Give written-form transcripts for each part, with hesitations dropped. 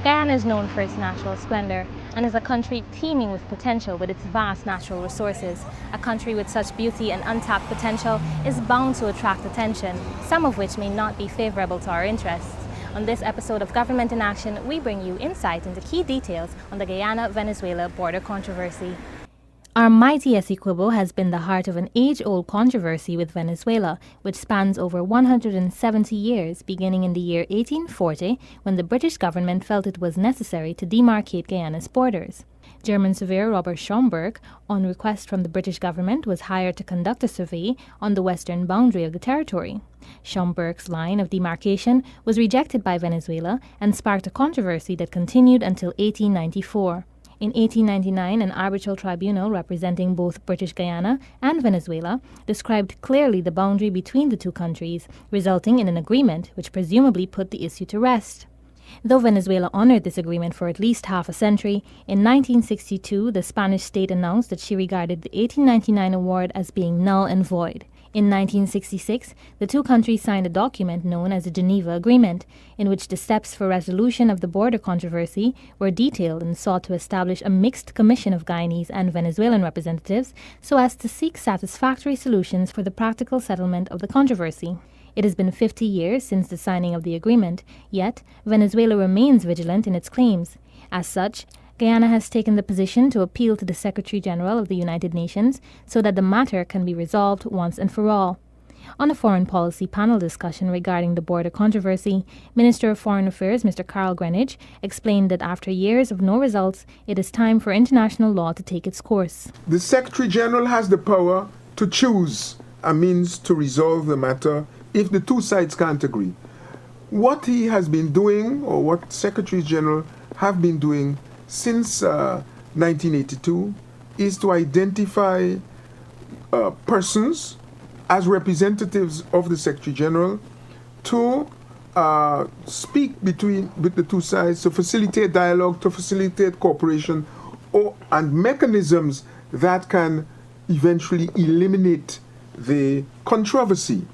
Guyana is known for its natural splendor and is a country teeming with potential with its vast natural resources. A country with such beauty and untapped potential is bound to attract attention, some of which may not be favorable to our interests. On this episode of Government in Action, we bring you insight into key details on the Guyana-Venezuela border controversy. Our mighty Esequibo has been the heart of an age-old controversy with Venezuela, which spans over 170 years, beginning in the year 1840, when the British government felt it was necessary to demarcate Guyana's borders. German surveyor Robert Schomburg, on request from the British government, was hired to conduct a survey on the western boundary of the territory. Schomburg's line of demarcation was rejected by Venezuela and sparked a controversy that continued until 1894. In 1899, an arbitral tribunal representing both British Guyana and Venezuela described clearly the boundary between the two countries, resulting in an agreement which presumably put the issue to rest. Though Venezuela honored this agreement for at least half a century, in 1962 the Spanish state announced that she regarded the 1899 award as being null and void. In 1966, the two countries signed a document known as the Geneva Agreement, in which the steps for resolution of the border controversy were detailed and sought to establish a mixed commission of Guyanese and Venezuelan representatives so as to seek satisfactory solutions for the practical settlement of the controversy. It has been 50 years since the signing of the agreement, yet Venezuela remains vigilant in its claims. As such, Guyana has taken the position to appeal to the Secretary-General of the United Nations so that the matter can be resolved once and for all. On a foreign policy panel discussion regarding the border controversy, Minister of Foreign Affairs Mr. Carl Greenidge explained that after years of no results, it is time for international law to take its course. The Secretary-General has the power to choose a means to resolve the matter if the two sides can't agree. What he has been doing, or what Secretaries-General have been doing since 1982, is to identify persons as representatives of the Secretary-General to speak with the two sides, to facilitate dialogue, to facilitate cooperation, and mechanisms that can eventually eliminate the controversy.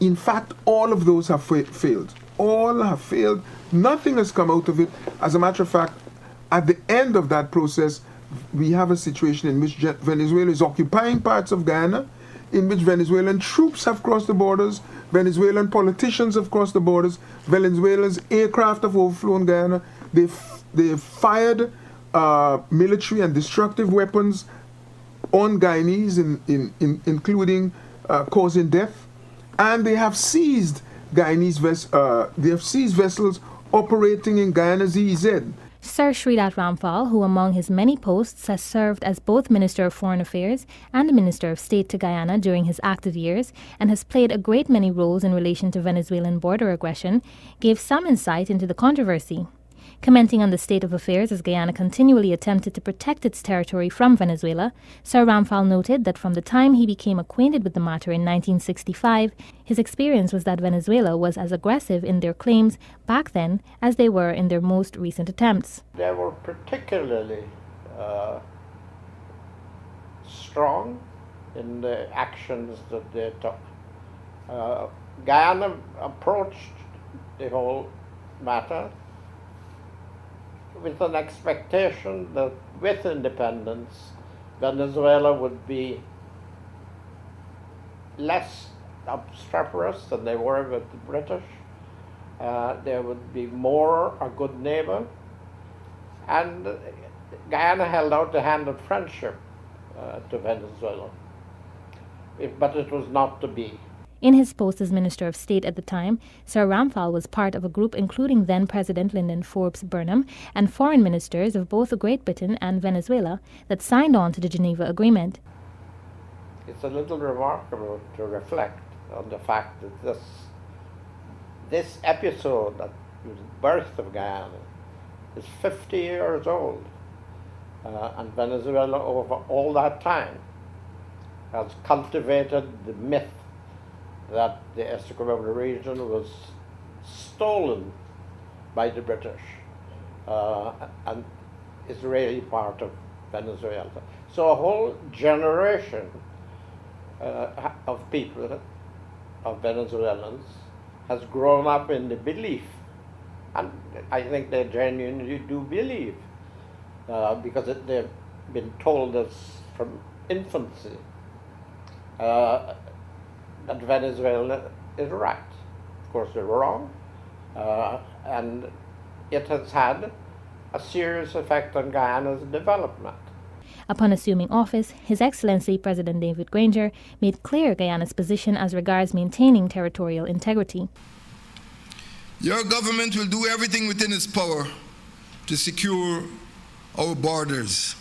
In fact, all of those have failed. All have failed. Nothing has come out of it. As a matter of fact, at the end of that process, we have a situation in which Venezuela is occupying parts of Guyana, in which Venezuelan troops have crossed the borders, Venezuelan politicians have crossed the borders, Venezuela's aircraft have overflown Guyana. They've fired military and destructive weapons on Guyanese, including causing death, and they have seized vessels operating in Guyana's EEZ. Sir Sridhar Ramphal, who among his many posts has served as both Minister of Foreign Affairs and Minister of State to Guyana during his active years and has played a great many roles in relation to Venezuelan border aggression, gave some insight into the controversy. Commenting on the state of affairs as Guyana continually attempted to protect its territory from Venezuela, Sir Ramphal noted that from the time he became acquainted with the matter in 1965, his experience was that Venezuela was as aggressive in their claims back then as they were in their most recent attempts. They were particularly strong in the actions that they took. Guyana approached the whole matter with an expectation that with independence, Venezuela would be less obstreperous than they were with the British. They would be more a good neighbor. And Guyana held out the hand of friendship to Venezuela. But it was not to be. In his post as Minister of State at the time, Sir Ramphal was part of a group including then-President Lyndon Forbes Burnham and foreign ministers of both Great Britain and Venezuela that signed on to the Geneva Agreement. It's a little remarkable to reflect on the fact that this episode, that was the birth of Guyana, is 50 years old. And Venezuela, over all that time, has cultivated the myth that the Esequibo region was stolen by the British and is really part of Venezuela. So a whole generation of people, of Venezuelans, has grown up in the belief And I think they genuinely do believe, because they've been told this from infancy, that Venezuela is right. Of course, they're wrong, and it has had a serious effect on Guyana's development. Upon assuming office, His Excellency President David Granger made clear Guyana's position as regards maintaining territorial integrity. Your government will do everything within its power to secure our borders.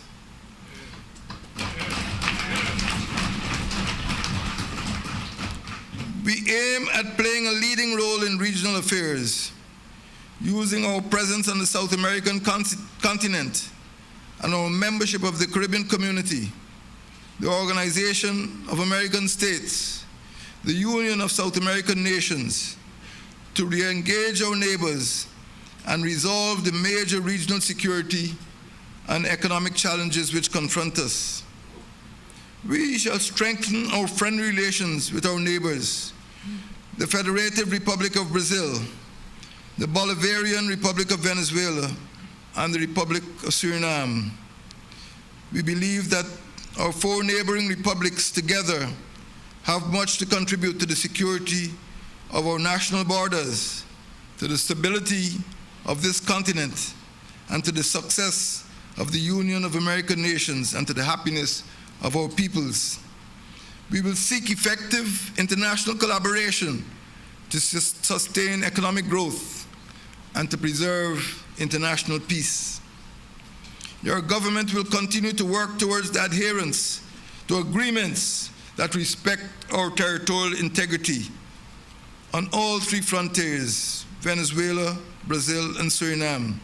We aim at playing a leading role in regional affairs, using our presence on the South American continent and our membership of the Caribbean Community, the Organization of American States, the Union of South American Nations, to re-engage our neighbors and resolve the major regional security and economic challenges which confront us. We shall strengthen our friendly relations with our neighbors, the Federative Republic of Brazil, the Bolivarian Republic of Venezuela, and the Republic of Suriname. We believe that our four neighboring republics together have much to contribute to the security of our national borders, to the stability of this continent, and to the success of the Union of American Nations, and to the happiness of our peoples. We will seek effective international collaboration to sustain economic growth and to preserve international peace. Your government will continue to work towards the adherence to agreements that respect our territorial integrity on all three frontiers, Venezuela, Brazil, and Suriname.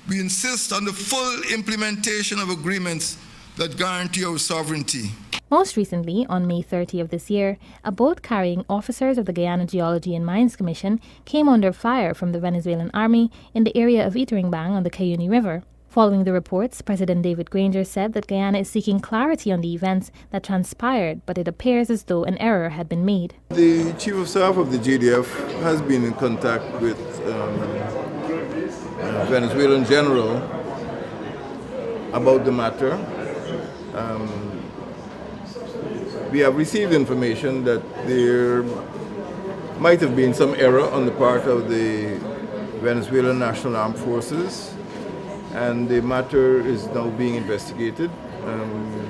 We insist on the full implementation of agreements that guarantee our sovereignty. Most recently, on May 30 of this year, a boat carrying officers of the Guyana Geology and Mines Commission came under fire from the Venezuelan army in the area of Iterengbang on the Cayuni River. Following the reports, President David Granger said that Guyana is seeking clarity on the events that transpired, but it appears as though an error had been made. The Chief of Staff of the GDF has been in contact with Venezuelan General about the matter. We have received information that there might have been some error on the part of the Venezuelan National Armed Forces, and the matter is now being investigated.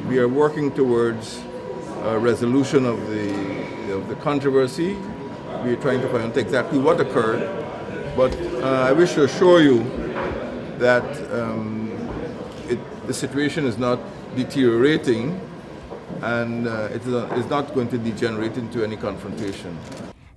We are working towards a resolution of the controversy. We are trying to find out exactly what occurred, but I wish to assure you that the situation is not deteriorating, and it is not going to degenerate into any confrontation.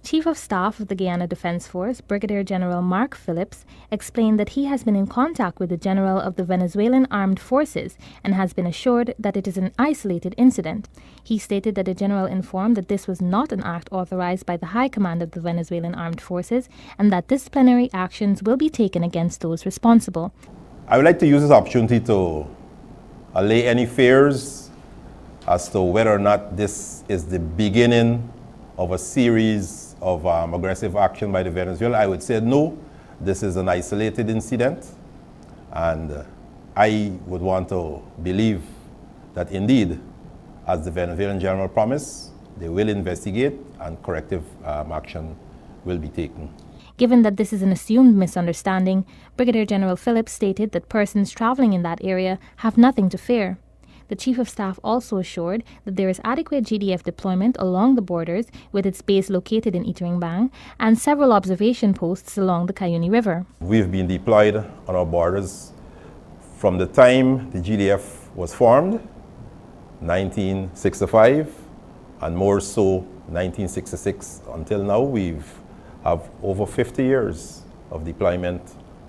Chief of Staff of the Guyana Defense Force, Brigadier General Mark Phillips, explained that he has been in contact with the General of the Venezuelan Armed Forces and has been assured that it is an isolated incident. He stated that the General informed that this was not an act authorized by the High Command of the Venezuelan Armed Forces and that disciplinary actions will be taken against those responsible. I would like to use this opportunity to allay any fears as to whether or not this is the beginning of a series of aggressive action by the Venezuela. I would say no, this is an isolated incident, and I would want to believe that indeed, as the Venezuelan General promised, they will investigate and corrective action will be taken. Given that this is an assumed misunderstanding, Brigadier General Phillips stated that persons traveling in that area have nothing to fear. The Chief of Staff also assured that there is adequate GDF deployment along the borders, with its base located in Iterengbang, and several observation posts along the Cayuni River. We've been deployed on our borders from the time the GDF was formed, 1965, and more so 1966 until now. We have over 50 years of deployment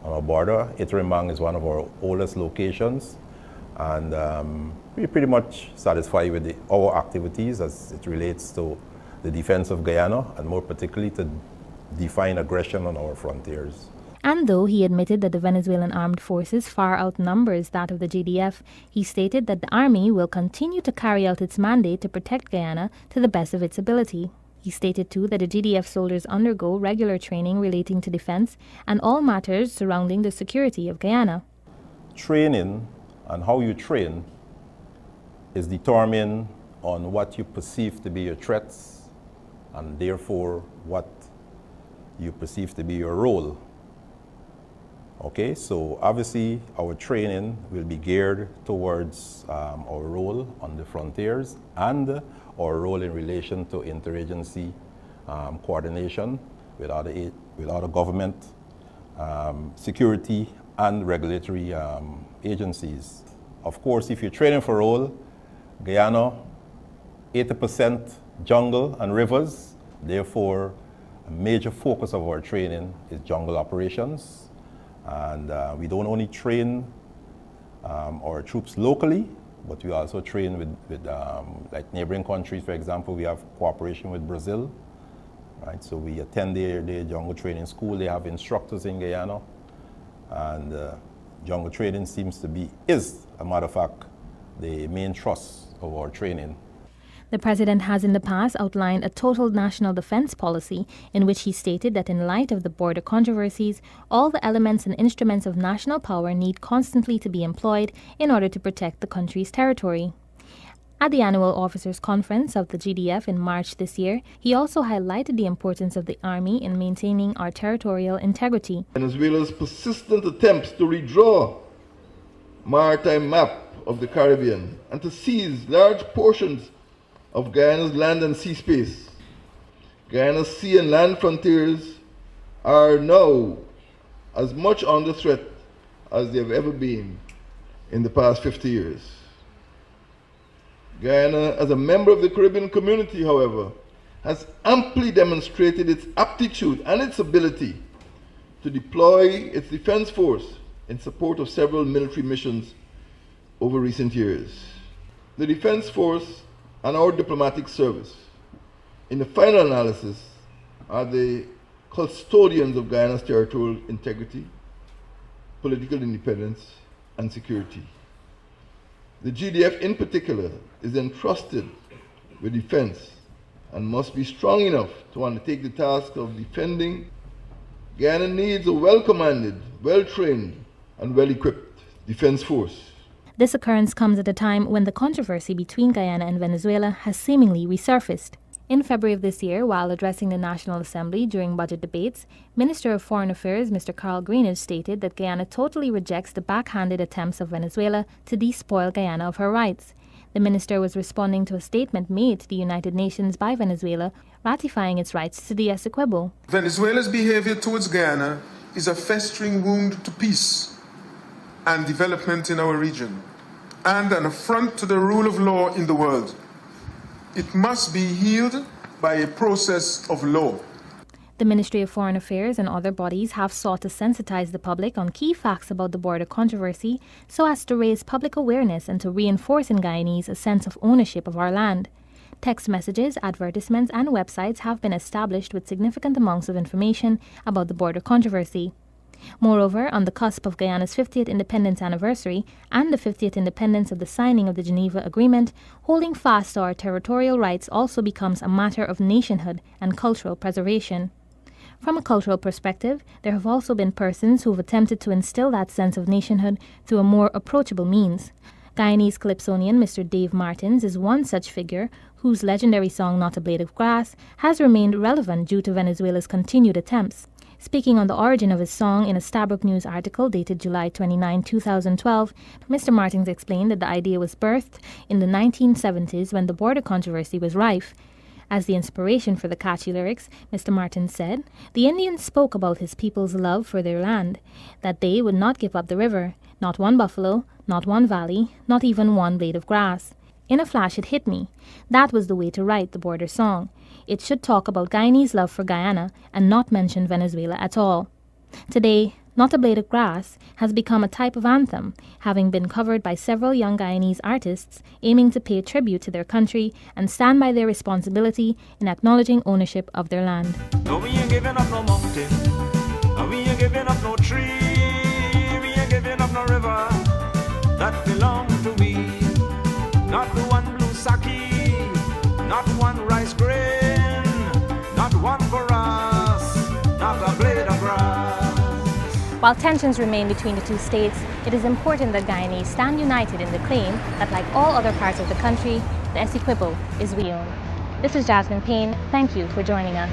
on our border. Iterengbang is one of our oldest locations, and we're pretty much satisfied with our activities as it relates to the defense of Guyana, and more particularly to define aggression on our frontiers. And though he admitted that the Venezuelan armed forces far outnumbers that of the GDF, he stated that the army will continue to carry out its mandate to protect Guyana to the best of its ability. He stated too that the GDF soldiers undergo regular training relating to defense and all matters surrounding the security of Guyana. Training and how you train is determined on what you perceive to be your threats and therefore what you perceive to be your role. Okay, so obviously our training will be geared towards our role on the frontiers and our role in relation to interagency coordination with other government, security and regulatory agencies. Of course, if you're training for role, Guyana, 80% jungle and rivers, therefore a major focus of our training is jungle operations. And we don't only train our troops locally, but we also train with like neighboring countries. For example, we have cooperation with Brazil, right? So we attend their jungle training school. They have instructors in Guyana, and jungle training is, a matter of fact, the main thrust of our training. The President has in the past outlined a total national defense policy in which he stated that in light of the border controversies, all the elements and instruments of national power need constantly to be employed in order to protect the country's territory. At the annual officers' conference of the GDF in March this year, he also highlighted the importance of the Army in maintaining our territorial integrity. Venezuela's persistent attempts to redraw maritime map of the Caribbean and to seize large portions of Guyana's land and sea space. Guyana's sea and land frontiers are now as much under threat as they have ever been in the past 50 years. Guyana, as a member of the Caribbean community, however, has amply demonstrated its aptitude and its ability to deploy its defense force in support of several military missions over recent years. The defense force and our diplomatic service, in the final analysis, are the custodians of Guyana's territorial integrity, political independence, and security. The GDF in particular is entrusted with defense and must be strong enough to undertake the task of defending. Guyana needs a well-commanded, well-trained, and well-equipped defense force. This occurrence comes at a time when the controversy between Guyana and Venezuela has seemingly resurfaced. In February of this year, while addressing the National Assembly during budget debates, Minister of Foreign Affairs Mr. Carl Greenidge stated that Guyana totally rejects the backhanded attempts of Venezuela to despoil Guyana of her rights. The minister was responding to a statement made to the United Nations by Venezuela, ratifying its rights to the Esequibo. Venezuela's behavior towards Guyana is a festering wound to peace and development in our region, and an affront to the rule of law in the world. It must be healed by a process of law. The Ministry of Foreign Affairs and other bodies have sought to sensitize the public on key facts about the border controversy so as to raise public awareness and to reinforce in Guyanese a sense of ownership of our land. Text messages, advertisements and websites have been established with significant amounts of information about the border controversy. Moreover, on the cusp of Guyana's 50th independence anniversary and the 50th independence of the signing of the Geneva Agreement, holding fast to our territorial rights also becomes a matter of nationhood and cultural preservation. From a cultural perspective, there have also been persons who have attempted to instill that sense of nationhood through a more approachable means. Guyanese calypsonian Mr. Dave Martins is one such figure whose legendary song Not a Blade of Grass has remained relevant due to Venezuela's continued attempts. Speaking on the origin of his song in a Stabroek News article dated July 29, 2012, Mr. Martins explained that the idea was birthed in the 1970s when the border controversy was rife. As the inspiration for the catchy lyrics, Mr. Martins said, "The Indians spoke about his people's love for their land, that they would not give up the river, not one buffalo, not one valley, not even one blade of grass. In a flash it hit me. That was the way to write the border song. It should talk about Guyanese love for Guyana and not mention Venezuela at all." Today, Not a Blade of Grass has become a type of anthem, having been covered by several young Guyanese artists aiming to pay tribute to their country and stand by their responsibility in acknowledging ownership of their land. No, we ain't giving up no mountain, and we ain't giving up no tree, we ain't giving up no river that belong to we. Not the one blue sake, not one rice grain, While tensions remain between the two states, it is important that Guyanese stand united in the claim that, like all other parts of the country, the Esequibo is we own. This is Jasmine Payne. Thank you for joining us.